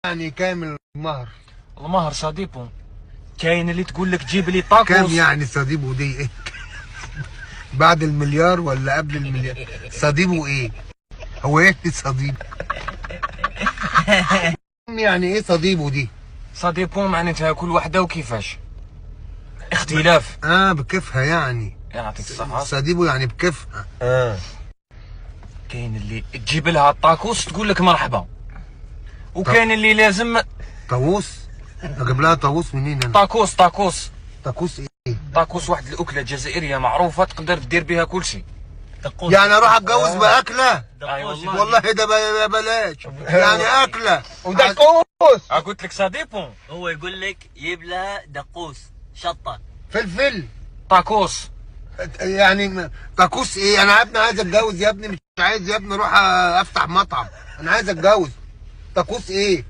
يعني كام المهر؟ المهر صديبو. كاين اللي تقول لك جيب لي طاكوس. كام يعني صديبو دي ايه؟ بعد المليار ولا قبل المليار؟ صديبو ايه؟ هو ايه صديب؟ يعني ايه صديبو دي؟ صديبو معناتها كل وحده وكيفاش، اختلاف. بكيفها يعني. يعطيك الصحة. صديبو يعني بكيفها. كاين اللي تجيب لها الطاكوس تقول لك مرحبا، وكاين اللي لازم طاووس. اجيب لها طاووس منين انا؟ طاكوس. طاكوس ايه؟ طاكوس واحد الاكله جزائريه معروفه تقدر دير بها كل شيء. يعني اروح اتجوز باكله؟ اي والله ده بلاش يعني اكله ودقوس. قلت لك صديبو. هو يقول لك يجيب لها دقوس شطه فلفل. طاكوس يعني طاكوس ايه؟ انا يا ابني عايز اتجوز يا ابني، مش عايز يا ابني اروح افتح مطعم، انا عايز اتجوز. طاكوس ايه؟